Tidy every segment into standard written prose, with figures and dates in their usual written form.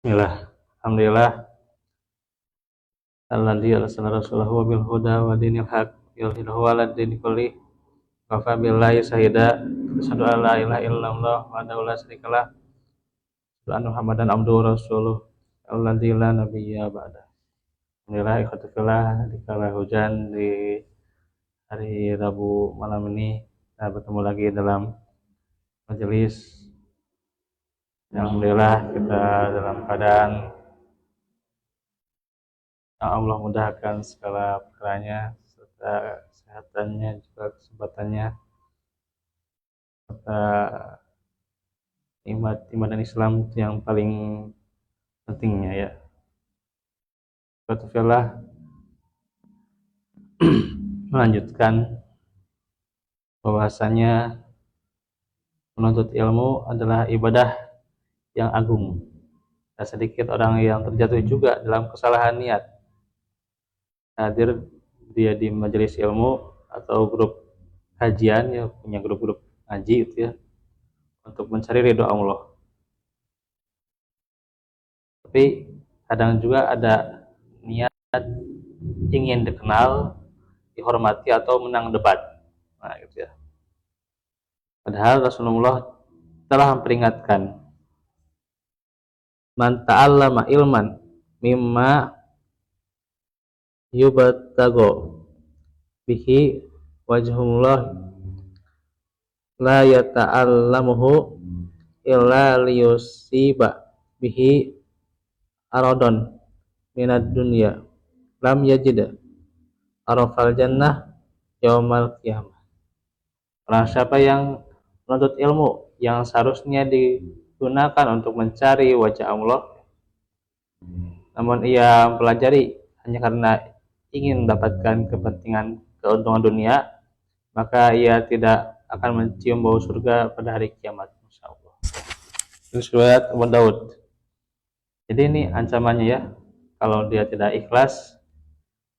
Bismillah. Alhamdulillah. Alladzi arsala rasulahu bil huda wa dinil haq yudhhirahu 'alad dini kulli wa kafa billahi shahida. Asyhadu an la ilaha illallah wahdahu la syarikalah wa anna Muhammadan abduhu wa rasuluh alladzi la nabiyya ba'da. Alhamdulillah ikhwati fillah, dikala hujan di hari Rabu malam ini kita bertemu lagi dalam majelis. Alhamdulillah kita dalam keadaan Allah mudahkan segala perkaranya serta kesehatannya juga kesempatannya serta iman dan Islam itu yang paling pentingnya ya. Alhamdulillah melanjutkan bahwasanya menuntut ilmu adalah ibadah yang agung. Tak sedikit orang yang terjatuh juga dalam kesalahan niat hadir dia di majelis ilmu atau grup kajian ya, punya grup-grup ngaji itu ya, untuk mencari ridho Allah. Tapi kadang juga ada niat ingin dikenal, dihormati atau menang debat. Nah, gitu ya. Padahal Rasulullah telah memperingatkan, man ta'allama ilman mimma yubtago bihi wajhullah la yata'allamuhu illa liyusiba bihi aradon minad dunya lam yajid arafal jannah yaumal qiyamah. Orang siapa yang menuntut ilmu yang seharusnya digunakan untuk mencari wajah Allah, namun ia mempelajari hanya karena ingin mendapatkan kepentingan keuntungan dunia, maka ia tidak akan mencium bau surga pada hari kiamat. Masya Allah. Ini riwayat Abu Daud. Jadi ini ancamannya ya, kalau dia tidak ikhlas,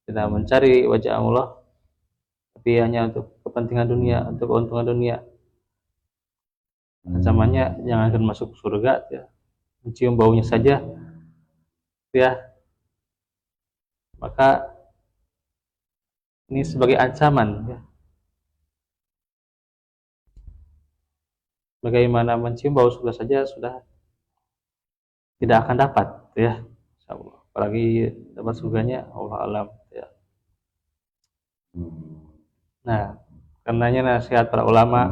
tidak mencari wajah Allah, tapi hanya untuk kepentingan dunia, untuk keuntungan dunia, ancamannya jangankan masuk surga ya, mencium baunya saja ya, maka ini sebagai ancaman ya. Bagaimana mencium bau surga saja sudah tidak akan dapat ya, insyaallah. Apalagi dapat surganya Allah alam ya. Nah, karenanya nasihat para ulama,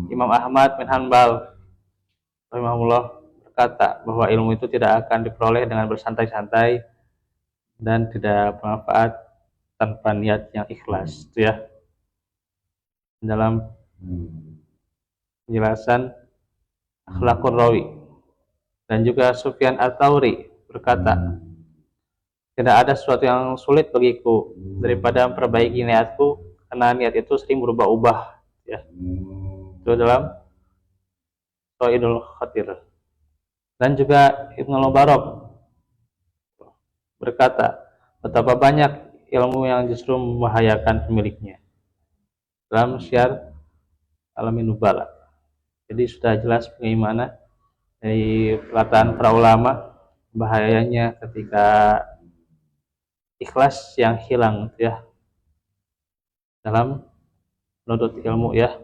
Imam Ahmad bin Hanbal rahimahullah berkata bahwa ilmu itu tidak akan diperoleh dengan bersantai-santai dan tidak bermanfaat tanpa niat yang ikhlas itu ya. Dalam penjelasan Akhlaqur Rawi dan juga Sufyan Ats-Tsauri berkata, tidak ada sesuatu yang sulit bagiku daripada memperbaiki niatku, karena niat itu sering berubah-ubah ya. Itu dalam Qaidul Khatir. Dan juga Ibnu Mubarak berkata, betapa banyak ilmu yang justru membahayakan pemiliknya, dalam Syiar Alamin Nubala. Jadi sudah jelas bagaimana dari perkataan para ulama bahayanya ketika ikhlas yang hilang ya dalam menuntut ilmu ya.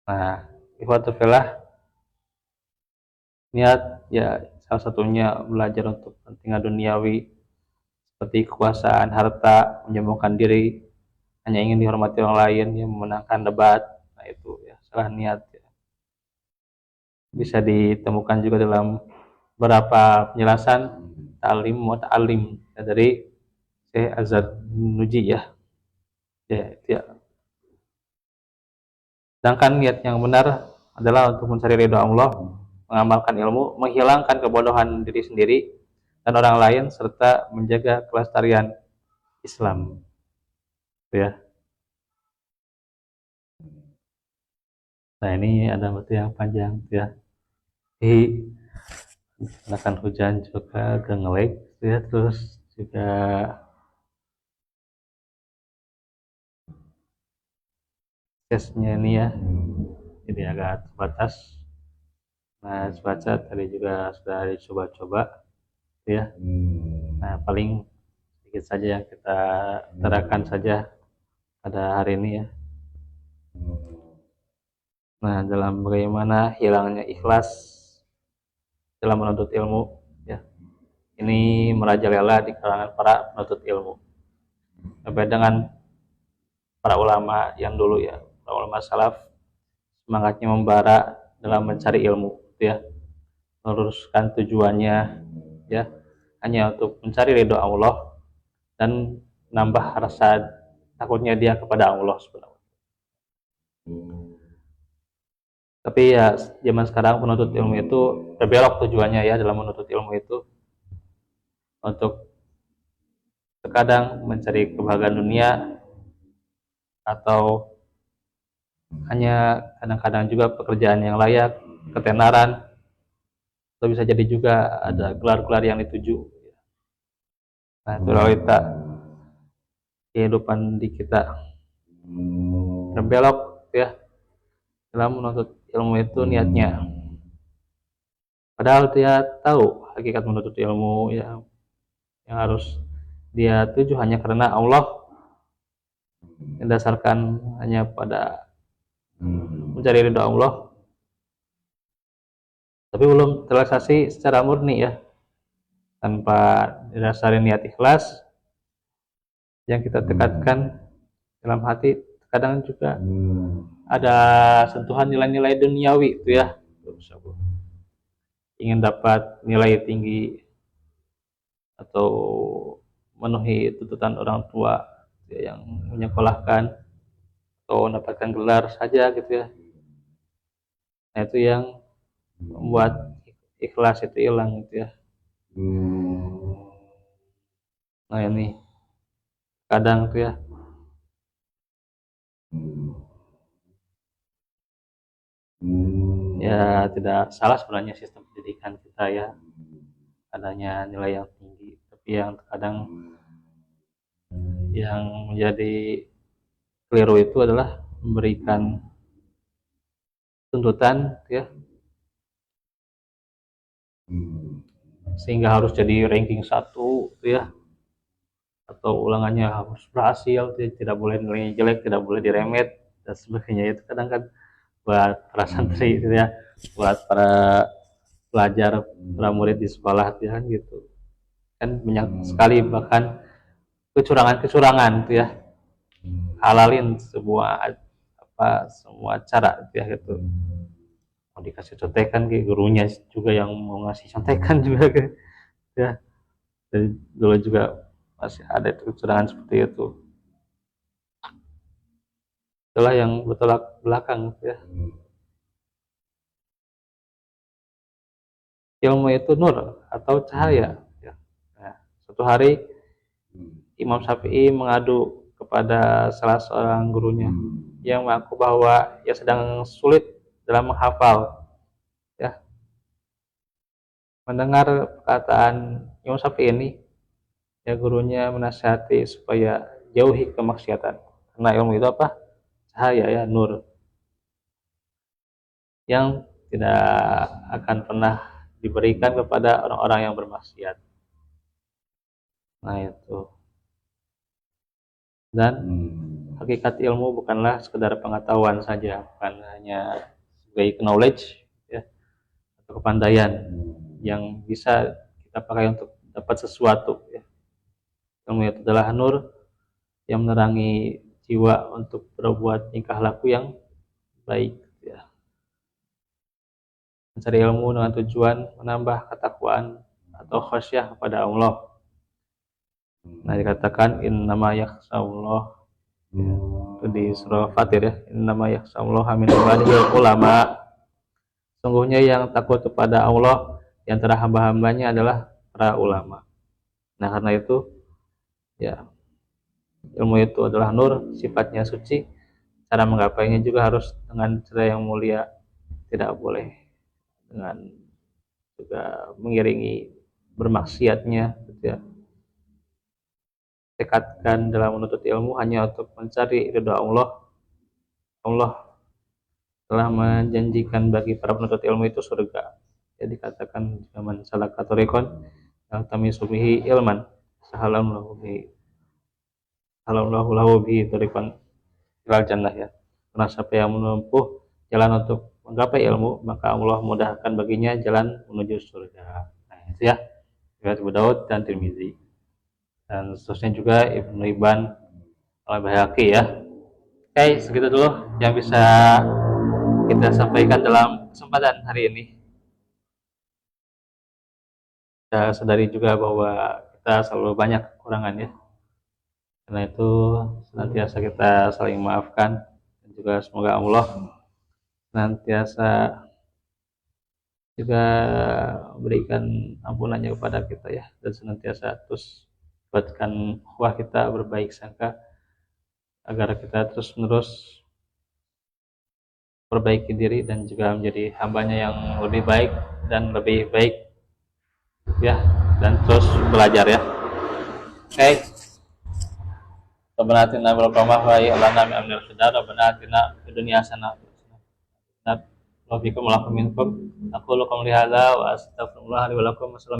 Nah, ikhwatul fillah, niat ya salah satunya belajar untuk kepentingan duniawi seperti kekuasaan, harta, menyombongkan diri, hanya ingin dihormati orang lain, yang memenangkan debat. Nah itu ya salah niat ya. Bisa ditemukan juga dalam beberapa penjelasan ta'lim wa ta'alim ya, dari Syekh Azhar Nuji ya. Ya. Sedangkan niat yang benar adalah untuk mencari ridho Allah, mengamalkan ilmu, menghilangkan kebodohan diri sendiri dan orang lain, serta menjaga kelestarian Islam. Ya. Nah ini ada batu yang panjang ya. Akan hujan juga agak ngelek ya, terus juga tesnya ini ya, jadi agak terbatas. Nah, cuaca tadi juga sudah dicoba-coba, ya. Nah, paling sedikit saja yang kita terapkan saja pada hari ini ya. Nah, dalam bagaimana hilangnya ikhlas dalam menuntut ilmu, ya. Ini merajalela di kalangan para penuntut ilmu. Berbeda dengan para ulama yang dulu ya, para ulama salaf semangatnya membara dalam mencari ilmu, ya, meluruskan tujuannya, ya, hanya untuk mencari ridho Allah dan nambah rasa takutnya dia kepada Allah subhanahu. Tapi ya zaman sekarang penuntut ilmu itu berbelok tujuannya ya dalam menuntut ilmu itu untuk terkadang mencari kebahagiaan dunia atau hanya kadang-kadang juga pekerjaan yang layak, ketenaran, atau bisa jadi juga ada gelar-gelar yang dituju. Nah, itu realita kehidupan di kita berbelok ya dalam menuntut ilmu itu niatnya. Padahal dia tahu hakikat menuntut ilmu ya, yang harus dia tuju hanya karena Allah, berdasarkan hanya pada mencari ridho Allah, tapi belum terrealisasi secara murni ya, tanpa didasari niat ikhlas yang kita tekadkan dalam hati. Kadang juga ada sentuhan nilai-nilai duniawi itu ya, ingin dapat nilai tinggi atau memenuhi tuntutan orang tua ya, yang menyekolahkan atau mendapatkan gelar saja gitu ya. Nah, itu yang membuat ikhlas itu hilang gitu ya. Nah, ini kadang tuh ya ya tidak salah sebenarnya sistem pendidikan kita ya, adanya nilai yang tinggi, tapi yang kadang yang menjadi keliru itu adalah memberikan tuntutan ya sehingga harus jadi ranking 1 ya, atau ulangannya harus berhasil, tidak boleh nilainya jelek, tidak boleh diremet dan sebagainya. Itu kadang kan buat para santri gitu ya, buat para pelajar, para murid di sekolah ya kan gitu kan, banyak sekali bahkan kecurangan-kecurangan itu ya, halalin sebuah apa semua cara ya gitu. Mau dikasih contekan ke gurunya juga yang mau ngasih contekan juga ke ya. Dari dulu juga masih ada itu kecurangan seperti itu. Itulah yang bertolak belakang ya. Ilmu itu nur atau cahaya ya. Nah, suatu hari Imam Syafi'i mengadu kepada salah seorang gurunya yang mengaku bahwa ia sedang sulit dalam menghafal ya. Mendengar perkataan Imam Syafi'i ini, ya gurunya menasihati supaya jauhi kemaksiatan, karena ilmu itu apa? Cahaya ya, nur yang tidak akan pernah diberikan kepada orang-orang yang bermaksiat. Nah, itu. Dan hakikat ilmu bukanlah sekedar pengetahuan saja, bukan hanya sebagai knowledge ya, atau kepandaian yang bisa kita pakai untuk dapat sesuatu ya. Ilmu itu adalah nur yang menerangi jiwa untuk berbuat tingkah laku yang baik ya. Mencari ilmu dengan tujuan menambah ketakwaan atau khasyah kepada Allah. Nah, dikatakan innama yakhsyallah itu di surah Fatir ya, innama yakhsyallah min ibadihil ulama. Sungguhnya yang takut kepada Allah di antara hamba-hambanya adalah para ulama. Nah, karena itu ya, ilmu itu adalah nur, sifatnya suci. Cara menggapainya juga harus dengan cara yang mulia, tidak boleh dengan juga mengiringi bermaksiatnya gitu ya. Tekadkan dalam menuntut ilmu hanya untuk mencari ridha Allah. Allah telah menjanjikan bagi para penuntut ilmu itu surga. Jadi katakan zaman salaka tariqon yang tamisubihi ilman sahalallahu bihi halallahu lahu bihi tariqon ilal jannah ya. Karena siapa yang menempuh jalan untuk menggapai ilmu, maka Allah mudahkan baginya jalan menuju surga. Nah, itu ya. Riwayat Abu Daud dan Tirmizi. Dan seterusnya juga Ibnu Hibban Al-Baihaqi ya. Oke, segitu dulu yang bisa kita sampaikan dalam kesempatan hari ini. Kita sadari juga bahwa kita selalu banyak kekurangan ya. Karena itu senantiasa kita saling maafkan dan juga semoga Allah senantiasa juga berikan ampunannya kepada kita ya, dan senantiasa terus buatkan ukhuwah kita berbaik sangka agar kita terus menerus perbaiki diri dan juga menjadi hambanya yang lebih baik dan lebih baik ya, dan terus belajar ya. Oke, Rabbana atina fil qamah wa lana min amrina rashada Rabbana atina fid dunya hasanah wa fikum wa lakum minkum aqulu qawli hadza wa astaghfirullah li wa lakum.